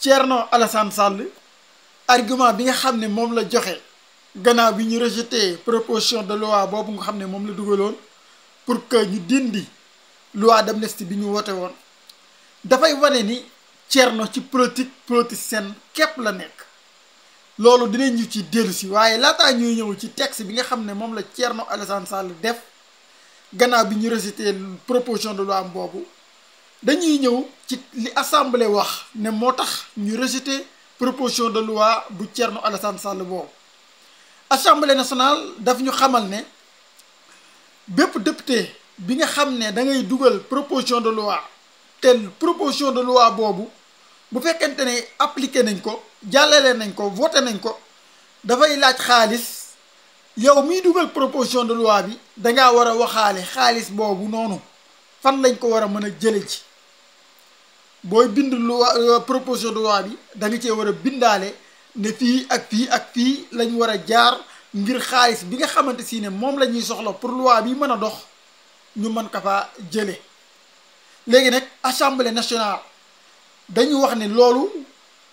Thierno Alassane Sall argument bi nga xam ne moom la joxe gannaaw bi ñu rejeté proposition de loi boobu nga xam ne moom la dugaloon pour que ñu dindi loi d'amnistie bi ñu woote woon dafay wane ni Thierno ci politicienne képp la nekk. loolu dinañ ñu ci dellu si waaye laataa ñuy ñëw ci texte bi nga xam ne moom la Thierno Alassane Sall def gannaaw bi ñu rejeté proposition de loi boobu dañuy ñëw ci li assemblée wax ne moo tax ñu rejeté proposition de loi bu Thierno Alassane Sall boobu. assemblée nationale daf ñu xamal ne bépp député bi nga xam ne da ngay dugal proposition de loi te proposition de loi boobu bu fekkente ne appliqué nañ ko jàllale nañ ko voté nañ ko dafay laaj xaalis yow miy dugal proposition de loi bi dangaa war a waxaale xaalis boobu noonu fan lañ ko war a mën a jële ci booy bind loi proposition de loi bi da nga cee war a bindaale ne fii ak fii ak fii lañ war a jaar ngir xaalis bi nga xamante si ne moom la ñuy soxla pour loi bi mën a dox ñu mën ka faa jële léegi nag assemblée nationale dañu wax ne loolu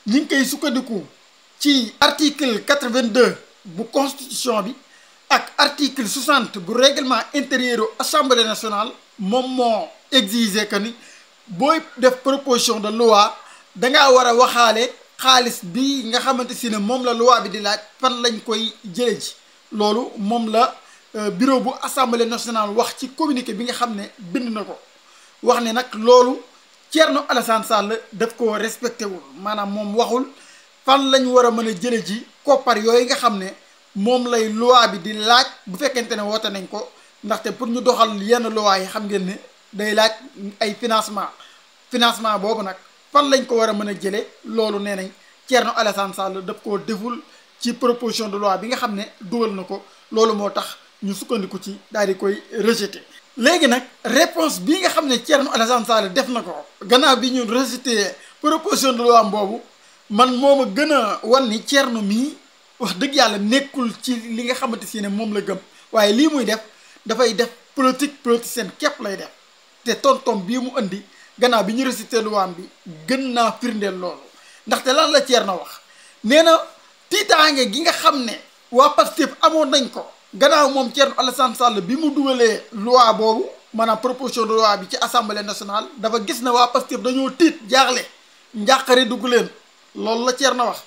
ñi ngi koy sukkandiku ci article 82 bu constitution bi ak article 60 bu règlement intérieur assemblée nationale moom moo exiger que ni booy def proposition de loi dangaa war a waxaale xaalis bi nga xamante si ne moom la loi bi di laaj fan lañ koy jële ji loolu moom la bureau bu assemblée nationale wax ci communiqué bi nga xam ne bind na ko wax ne nag loolu Thierno Alassane Sall daf ko respecté wul maanaam moom waxul fan lañ war a mën a jële ji koppar yooyu nga xam ne moom lay loi bi di laaj bu fekkente ne woote nañ ko ndaxte pour ñu doxal yenn loi yi xam ngeen ne day laaj ay financement boobu nag fan lañ ko war a mën a jële loolu nee nañ Thierno Alassane Sall daf koo deful ci proposition de loi bi nga xam ne dugal na ko loolu moo tax ñu sukkandiku ci daal di koy rejeté. léegi nag réponse bii nga xam ne Thierno Alassane Sall def na ko gannaaw bi ñu rejeté proposition de loi boobu man moo ma gën a wan ni Thierno mii wax dëgg yàlla nekkul ci li nga xamante si ne moom la gëm waaye lii muy def dafay def politicienne képp lay def te tontom bii mu indi gannaaw bi ñu rejeté loi bi gën naa firndeel loolu ndaxte lan la Thierno wax nee na tiitaange gi nga xam ne waa Pastef amoon nañ ko gannaaw moom Thierno Alassane Sall bi mu dugalee loi boobu maanaam proposition de loi bi ci assemblée nationale dafa gis ne waa Pastef dañoo tiit jaaxle njàqare dugg leen loolu la Thierno wax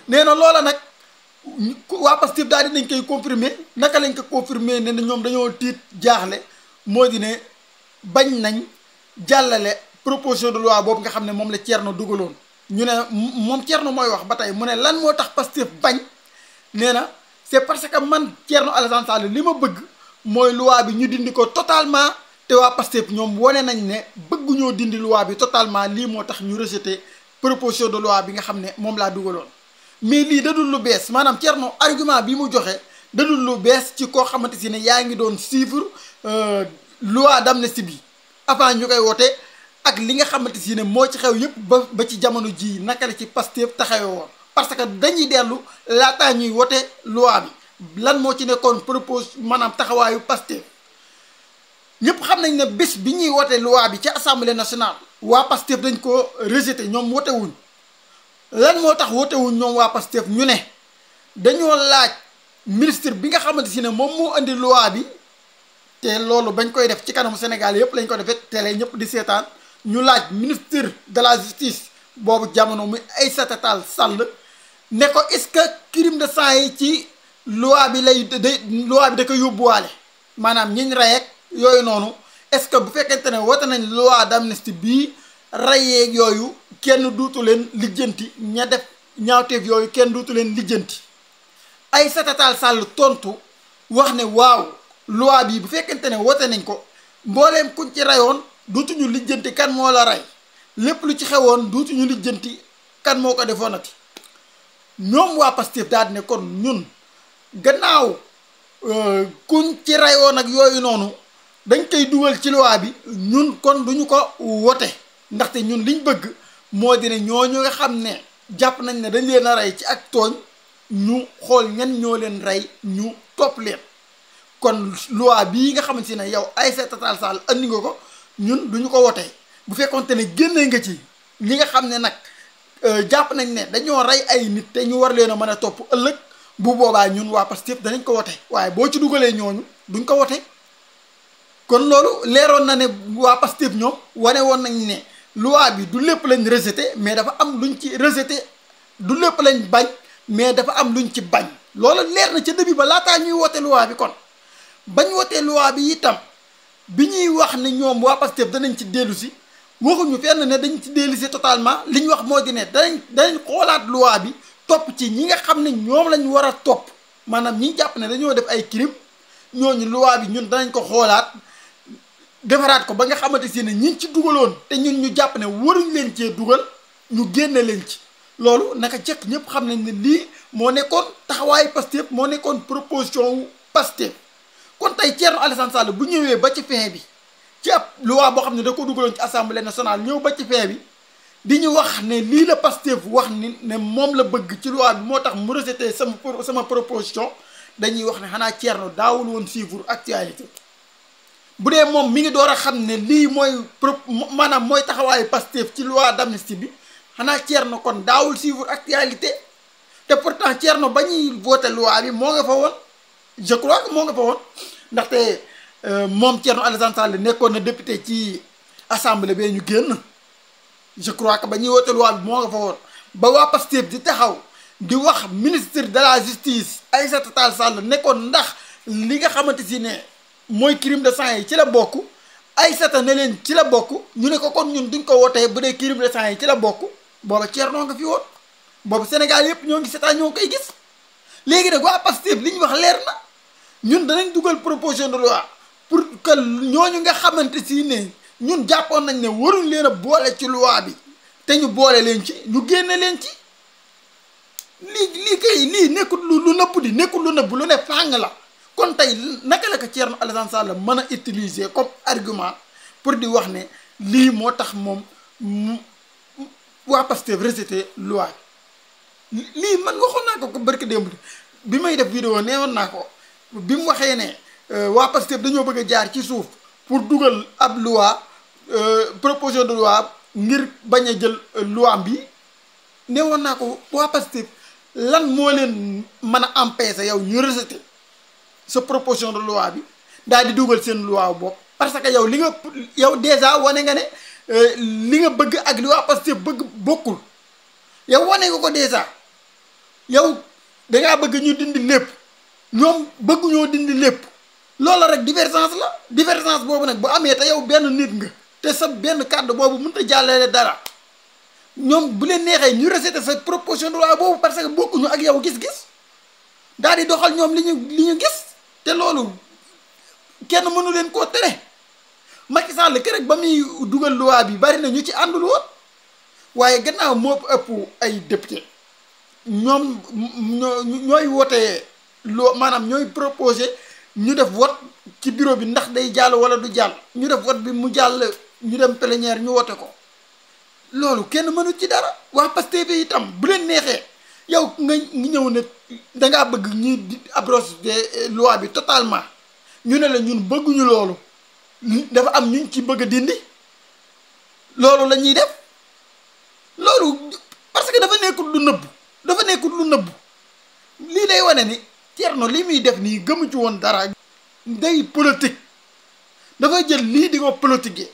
nee na loola nag waa Pastef daal di nañ koy confirmer naka lañ ko confirmer ne ñoom dañoo tiit jaaxle moo di ne bañ nañ jàllale proposition de loi boobu nga xam ne moom la Thierno dugaloon ñu ne moom Thierno mooy wax ba tey mu ne lan moo tax Pastef bañ nee na c'est parce que man Thierno Alassane Sall li ma bëgg mooy loi bi ñu dindi ko totalement te waa Pastef ñoom wane nañ ne bëgguñoo dindi loi bi totalement lii moo tax ñu rejeté proposition de loi bi nga xam ne moom laa dugaloon mais lii dadul lu bees maanaam Thierno argument bi mu joxe dadul lu bees ci koo xamante si ne yaa ngi doon suivre loi d'amnistie bi avant ñu koy wote ak li nga xamante si ne moo ci xew yëpp ba ci jamono ji naka la ci Pastef taxawee woon parce que dañuy dellu laataa ñuy wote loi bi lan moo ci nekkoon propose maanaam taxawaayu Pastef ñëpp xam nañ ne bés bi ñuy wote loi bi ci assemblée nationale waa Pastef dañ ko rejeté ñoom wote wuñ lan moo tax wote wuñ ñoom waa Pastef ñu ne dañoo laaj ministre bi nga xamante si ne moom moo indi loi bi te loolu bañ koy def ci kanamu Sénégal yëpp lañ ko defee télé ñëpp di seetaan ñu laaj ministre de la justice boobu jamono muy Aïssata Tall Sall ne ko est-ce que crime de sang yi ci loi bi loi bi da ko yóbbuwaale maanaam ñiñ rey ak yooyu noonu est-ce que bu fekkente ne wote nañ loi d'amnistie bii reyee yooyu kenn duutu leen lijjanti ña def ñaawteef yooyu kenn duutu leen lijjanti Aïssata Tall Sall tontu wax ne waaw loi bii bu fekkente ne wote nañ ko mbooleem kuñ ci reyoon duutuñu lijjanti kan moo la rey lépp lu ci xewoon duutuñu lijjanti kan moo ko defoonati ñoom waa Pastef daal di ne kon ñun gannaaw kuñ ci reyoon ak yooyu noonu dañ koy dugal ci loi bi ñun kon duñu ko wote ndaxte ñun liñ bëgg moo di ne ñooñu nga xam ne jàpp nañ ne dañ leen a rey ci ak tooñ ñu xool ñan ñoo leen rey ñu topp leen kon loi bii nga xamante ne yow Aïssata Tall Sall andi nga ko ñun duñu ko wote bu fekkonte ne génne nga ci li nga xam ne nag jàpp nañ ne dañoo rey ay nit te ñu war leen a mën a topp ëllëg bu boobaa ñun waa Pastef danañ ko wote waaye boo ci dugalee ñooñu duñ ko wote kon loolu leeroon na ne waa Pastef ñoom wane woon nañ ne loi bi du lépp lañ rejeté mais dafa am luñ ci rejeté du lépp lañ bañ mais dafa am luñ ci bañ loolu leer na ca début ba laataa ñuy wote loi bi kon bañ wotee loi bi itam bi ñuy wax ne ñoom waa Pastef danañ ci dellu si waxuñu fenn ne dañ ci dellu si totalement li ñu wax moo di ne danañ xoolaat loi bi topp ci ñi nga xam ne ñoom lañ war a topp maanaam ñi jàpp ne dañoo def ay crime ñooñu loi bi ñun danañ ko xoolaat defaraat ko ba nga xamante si ne ñi ci dugaloon te ñun ñu jàpp ne waruñ leen cee dugal ñu génne leen ci loolu naka jekk ñëpp xam nañ ne lii moo nekkoon taxawaayu Pastef moo nekkoon proposition wu Pastef kon tey Thierno Alassane Sall bu ñëwee ba ci fin bi ci ab loi boo xam ne da ko dugaloon ci assemblée nationale ñëw ba ci fin bi di ñu wax ne lii la Pastef wax ni ne moom la bëgg ci loi bi moo tax mu rejeté sama proposition dañuy wax ne xanaa Thierno daawul woon suivre actualité bu dee moom mi ngi door a xam ne lii mooy maanaam mooy taxawaayu Pastef ci loi d'amnistie bi xanaa Thierno kon daawul suivre actualité te pourtant Thierno ba ñuy voté loi bi moo nga fa woon je crois que moo nga fa woon ndaxte moom Thierno Alassane Sall nekkoon na député ci assemblée bee ñu génn je crois que ba ñuy voté loi bi moo nga fa woon ba waa Pastef di taxaw di wax ministre de la justice Aïssata Tall Sall nekkoon ndax li nga xamante si ne mooy crime de sang yi ci la bokk Aïssata ne leen ci la bokk ñu ne ko kon ñun duñ ko wootee bu dee crime de sang yi ci la bokk booba Thierno nga fi woon boobu Sénégal yëpp ñoo ngi seetaan ñoo koy gis léegi nag waa Pastef li ñu wax leer na ñun danañ dugal proposition de loi pour que ñooñu nga xamante si ne ñun jàppoon nañ ne waruñ leen a boole ci loi bi te ñu boole leen ci ñu génne leen ci lii kay lii nekkul lu nëbb di nekkul lu nëbb lu ne fàng la kon tey naka la ko Thierno Alassane Sall mën a utiliser comme argument pour di wax ne lii moo tax moom waa Pastef rejeté loi lii man waxoon naa ko barki démb bi may def vidéo nee woon naa ko bi mu waxee ne waa Pastef dañoo bëgg a jaar ci suuf pour dugal ab loi proposition de loi ngir bañ a jël loi bi nee woon naa ko waa Pastef lan moo leen mën a empêcher yow ñu rejeté sa proposition de loi bi daal di dugal seen loi bopp parce que yow li nga yow déjà wane nga ne li nga bëgg ak li waa Pastef bëgg bokkul yow wane nga ko déjà yow dangaa bëgg ñu dindi lépp ñoom bëgguñoo dindi lépp loolu rek divergence la divergence boobu nag bu amee te yow benn nit nga te sa benn kàddu boobu mënut a jàllale dara ñoom bu leen neexee ñu rejeté sa proposition de loi boobu parce que bokkuñu ak yow gis-gis daal di doxal ñoom li ñu gis te loolu kenn mënu leen koo tere Macky Sall rek ba muy dugal loi bi bari na ñu ci àndul woon waaye gannaaw moo ëpp ay député ñoom ñooy wootee loo maanaam ñooy proposé ñu def vote ci bureau bi ndax day jàll wala du jàll ñu def vote bi mu jàll ñu dem plénière ñu wote ko loolu kenn mënu ci dara waa Pastef bi itam bu leen neexee yow nga ñëw ne dangaa bëgg ñi di abroger loi bi totalement ñu ne la ñun bëgguñu loolu dafa am ñu ci bëgg a dindi loolu la ñuy def loolu parce que dafa nekkul lu nëbbu lii lay wane ni Thierno li muy def nii gëmu ci woon dara day politique dafa jël lii di ko politiquer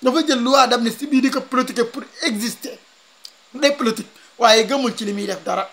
dafa jël loi d'amnistie bii di ko politiquer pour exister day politique waaye gëmul ci li muy def dara